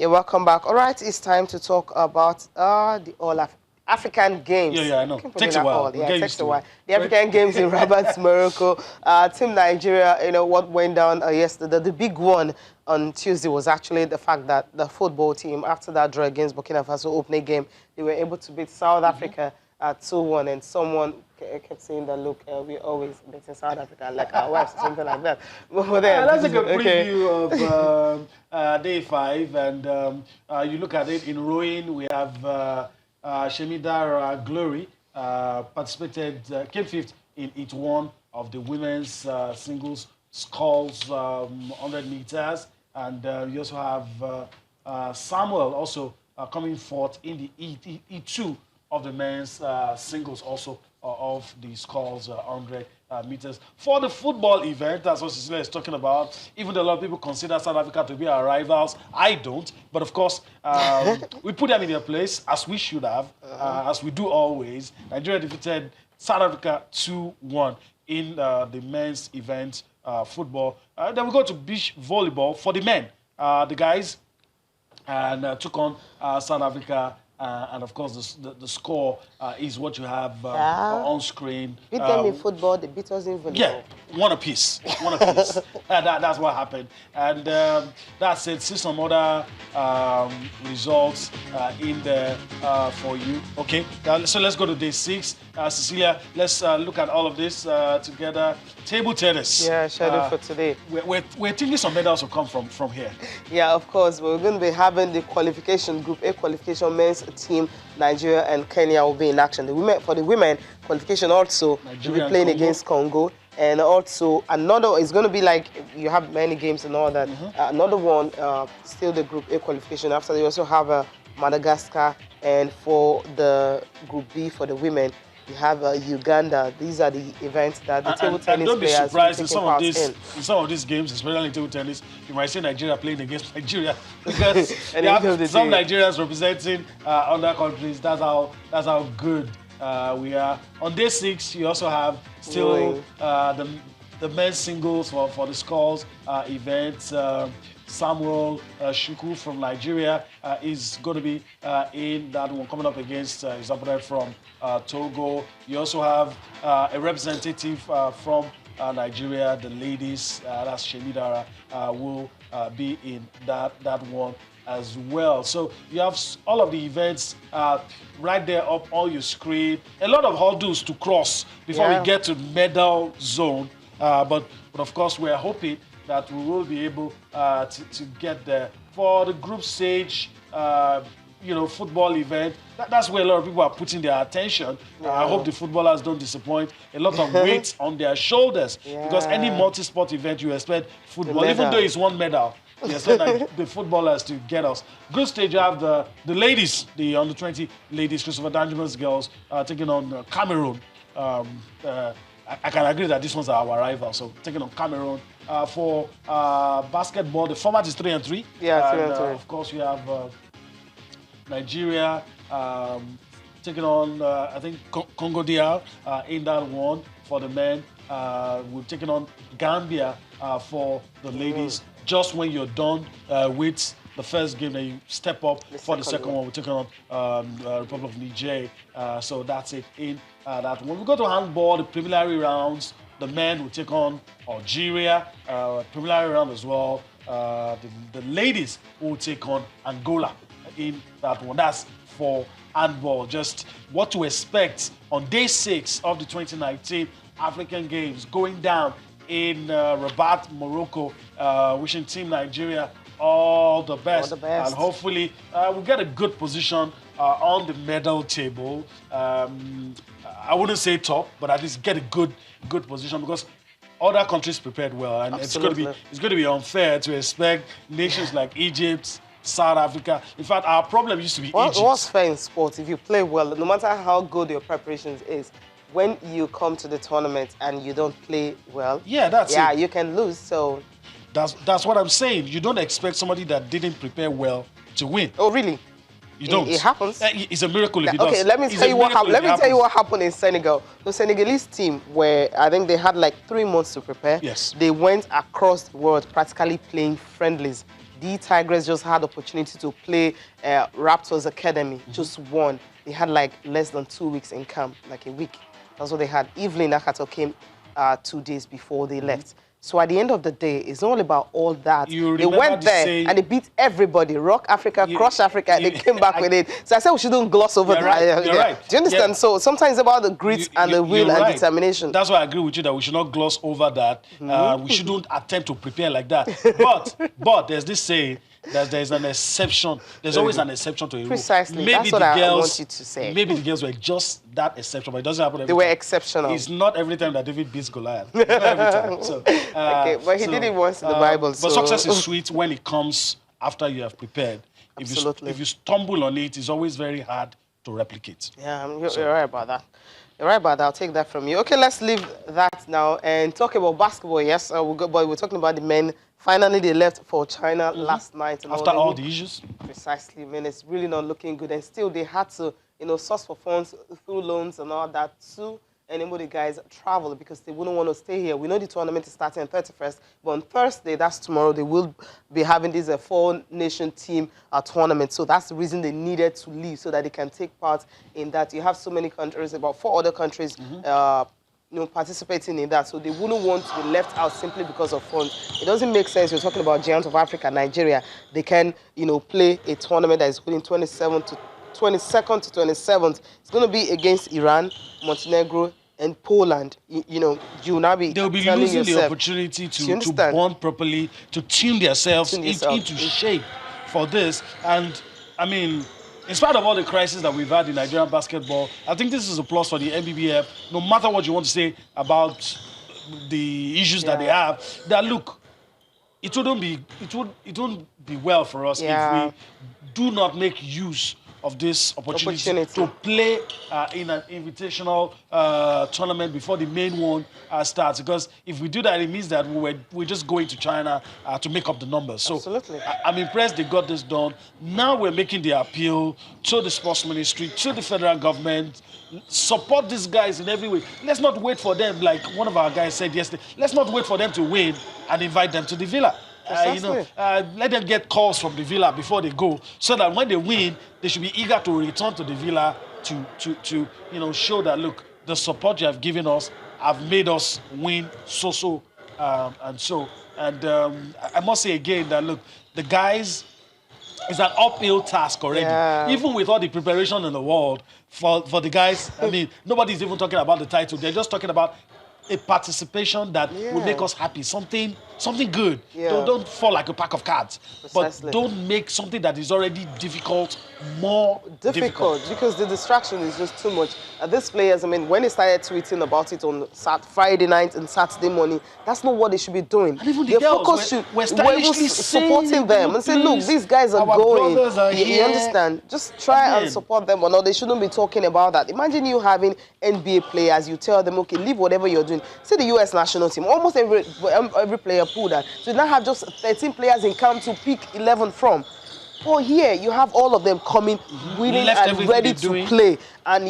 Yeah, welcome back. All right, it's time to talk about the African Games. Yeah, I know. Keep Takes putting a that while. all. We'll Yeah, get it takes used a to while. it. The African Games in Rabat, Morocco. Team Nigeria, what went down yesterday, the big one on Tuesday was actually the fact that the football team, after that draw against Burkina Faso opening game, they were able to beat South Africa at 2-1, and someone kept saying that, look, we always beating South Africa like our wives or something like that. But then, That's a good preview of day 5, and you look at it in rowing. We have Shemida Glory participated, came 5th in each one of the women's singles sculls 100 meters, and you also have Samuel also coming 4th in the E2 of the men's singles also of the sculls 100 meters. For the football event, that's what Cecilia is talking about. Even though a lot of people consider South Africa to be our rivals, I don't. But of course, we put them in their place, as we should have, as we do always. Nigeria defeated South Africa 2-1 in the men's event football. Then we go to beach volleyball for the men. The guys and took on South Africa. And of course, the score is what you have on screen. Beat them in football, they beat us in volleyball. Yeah, one apiece. One apiece. That's what happened. And that's it. See some other results in there for you. Okay, so let's go to day 6. Cecilia, let's look at all of this together. Table tennis. Yeah, schedule for today. We're thinking some medals will come from here. Yeah, of course. We're going to be having the qualification, Group A qualification men's team. Nigeria and Kenya will be in action. For the women qualification also, will be playing against Congo. And also another, it's going to be like, you have many games and all that. Another one, still the Group A qualification. After they also have Madagascar. And for the Group B for the women, you have Uganda. These are the events that the table tennis don't be players surprised in some of these games, especially in table tennis, you might see Nigeria playing against Nigeria because you have some Nigerians representing other countries. That's how good we are. On day 6, you also have still the men's singles for the sculls event. Samuel Shuku from Nigeria is going to be in that one, coming up against his opponent from Togo. You also have a representative from Nigeria, the ladies, that's Shemida, will be in that one as well. So you have all of the events right there up on your screen. A lot of hurdles to cross before we get to medal zone. But of course, we're hoping that we will be able to get there. For the group stage, football event, that's where a lot of people are putting their attention. I hope the footballers don't disappoint. A lot of weight on their shoulders because any multi-sport event, you expect football, even though it's one medal, you expect the footballers to get us. Group stage, you have the ladies, the under-20 ladies, Christopher Danjuma's girls, taking on Cameroon. I can agree that these ones are our rivals, so taking on Cameroon. For basketball, the format is 3-3. Yeah, 3-3. Of course, you have Nigeria taking on, I think, Congo DR in that one for the men. We're taking on Gambia for the ladies. Just when you're done with the first game, then you step up for the second one. We're taking on Republic of Niger. So that's it in that one. We go to handball, the preliminary rounds. The men will take on Algeria, preliminary round as well. The ladies will take on Angola in that one. That's for handball. Just what to expect on day 6 of the 2019 African Games going down in Rabat, Morocco. Wishing Team Nigeria all the best. And hopefully we'll get a good position on the medal table. I wouldn't say top, but at least get a good position because other countries prepared well, and it's going to be unfair to expect nations like Egypt, South Africa. In fact, our problem used to be Egypt. What's fair in sports? If you play well, no matter how good your preparations is, when you come to the tournament and you don't play well, that's it. You can lose. So that's what I'm saying. You don't expect somebody that didn't prepare well to win. Oh, really? You don't. It happens. It's a miracle if it does. Okay, let me tell you what happened. Let me tell you what happened in Senegal. The Senegalese team, where I think they had like 3 months to prepare. Yes. They went across the world practically playing friendlies, The Tigers just had the opportunity to play Raptors Academy, just one. They had like less than 2 weeks in camp, like a week. That's what they had. Evelyn Nakato came 2 days before they left. So at the end of the day, it's all about all that. They went there and they beat everybody. Rock Africa, Crush Africa, and they came back with it. So I said we shouldn't gloss over that. Right, you're right. Do you understand? So sometimes it's about the grit and the will and determination. That's why I agree with you that we should not gloss over that. We shouldn't attempt to prepare like that. But there's this saying that there's an exception. There's always an exception to a rule. Precisely. Maybe that's what I want you to say. Maybe the girls were just that exception, but it doesn't happen every time. They were exceptional. It's not every time that David beats Goliath. It's not every time. So, okay, but he did it once in the Bible. But success is sweet when it comes after you have prepared. Absolutely. If you stumble on it, it's always very hard to replicate. Yeah, you're right about that. You're right about that. I'll take that from you. Okay, let's leave that now and talk about basketball. Yes, we're talking about the men. Finally, they left for China last night. After all the issues? Precisely, man. It's really not looking good. And still, they had to, source for funds through loans and all that to enable the guys travel because they wouldn't want to stay here. We know the tournament is starting on 31st, but on Thursday, that's tomorrow, they will be having this 4-nation team tournament. So that's the reason they needed to leave, so that they can take part in that. You have so many countries, about 4 other countries, participating in that. So they wouldn't want to be left out simply because of funds. It doesn't make sense. You're talking about Giants of Africa, Nigeria. They can, play a tournament that is going 22nd to 27th. It's going to be against Iran, Montenegro, and Poland. You'll now be they'll be losing the opportunity to bond properly, to tune themselves into shape for this. And I mean, in spite of all the crises that we've had in Nigerian basketball, I think this is a plus for the NBBF. No matter what you want to say about the issues that they have, that look, it wouldn't be well for us if we do not make use of this opportunity to play in an invitational tournament before the main one starts. Because if we do that, it means that we're just going to China to make up the numbers. So absolutely. I'm impressed they got this done. Now we're making the appeal to the sports ministry, to the federal government. Support these guys in every way. Let's not wait for them, like one of our guys said yesterday, let's not wait for them to win and invite them to the villa. Let them get calls from the villa before they go, so that when they win, they should be eager to return to the villa to show that, look, the support you have given us have made us win and I must say again that, look, the guys, it's an uphill task already. Yeah. Even with all the preparation in the world for the guys, I mean, nobody's even talking about the title. They're just talking about a participation that will make us happy, something good. Yeah. Don't fall like a pack of cards. Precisely. But don't make something that is already difficult more difficult. Because the distraction is just too much. These players, I mean, when they started tweeting about it on Friday night and Saturday morning, that's not what they should be doing. And even the girls, we're supporting them and say, look, these guys are going. You understand? Just try and support them. Or no, they shouldn't be talking about that. Imagine you having NBA players, you tell them, okay, leave whatever you're doing. Say the US national team, almost every player pulled that. So you now have just 13 players in camp to pick 11 from. Or here, you have all of them coming, willing and ready to play. And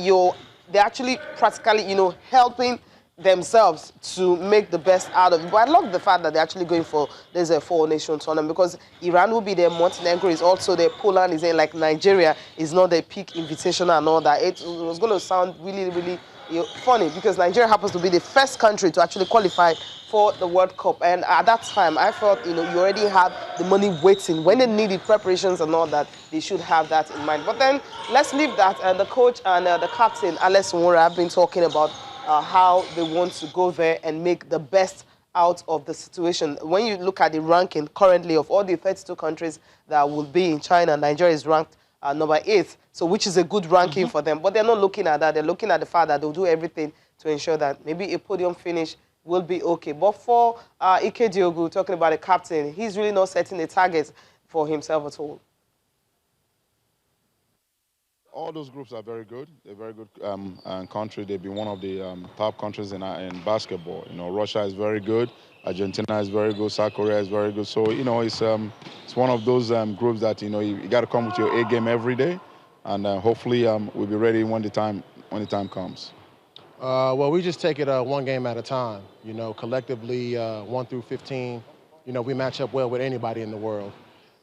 they're actually practically, helping themselves to make the best out of it. But I love the fact that they're actually going for this 4-nation tournament, because Iran will be there, Montenegro is also there, Poland is there, like Nigeria is not the peak invitational and all that. It was going to sound really, really funny, because Nigeria happens to be the first country to actually qualify for the World Cup. And at that time, I felt, you already have the money waiting. When they needed preparations and all that, they should have that in mind. But then, let's leave that. And the coach and the captain, Alex Nwora, have been talking about how they want to go there and make the best out of the situation. When you look at the ranking currently of all the 32 countries that will be in China, Nigeria is ranked number 8, so which is a good ranking for them. But they're not looking at that. They're looking at the fact that they'll do everything to ensure that maybe a podium finish will be okay. But for Ike Diogu, talking about the captain, he's really not setting a target for himself at all. All those groups are very good. They're very good country. They've been one of the top countries in basketball. Russia is very good. Argentina is very good. South Korea is very good. So it's one of those groups that you got to come with your A game every day, and hopefully we'll be ready when the time comes. Well, we just take it one game at a time. Collectively 1 through 15. We match up well with anybody in the world.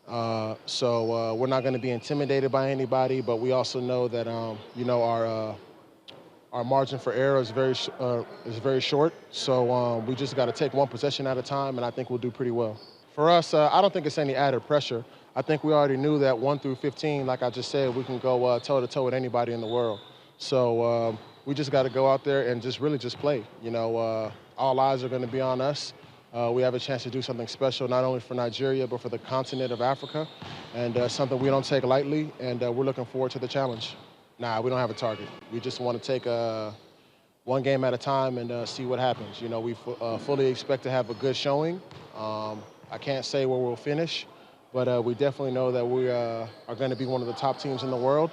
So we're not going to be intimidated by anybody, but we also know that you know our margin for error is very short. So we just got to take one possession at a time, and I think we'll do pretty well. For us, I don't think it's any added pressure. I think we already knew that 1 through 15, like I just said, we can go toe-to-toe with anybody in the world. So we just got to go out there and really just play. You know, all eyes are going to be on us. We have a chance to do something special, not only for Nigeria, but for the continent of Africa, and something we don't take lightly, and we're looking forward to the challenge. Nah, we don't have a target. We just want to take one game at a time and see what happens. You know, we fully expect to have a good showing. I can't say where we'll finish, but we definitely know that we are going to be one of the top teams in the world,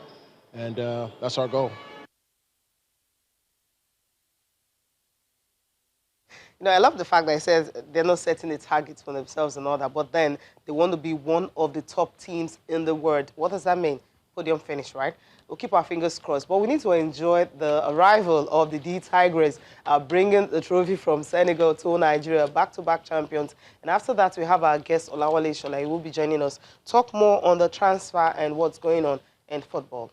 and that's our goal. You know, I love the fact that it says they're not setting a target for themselves and all that, but then they want to be one of the top teams in the world. What does that mean? Podium finish, right? We'll keep our fingers crossed. But we need to enjoy the arrival of the D Tigers, bringing the trophy from Senegal to Nigeria, back-to-back champions. And after that, we have our guest, Olawale Shola. He will be joining us. Talk more on the transfer and what's going on in football.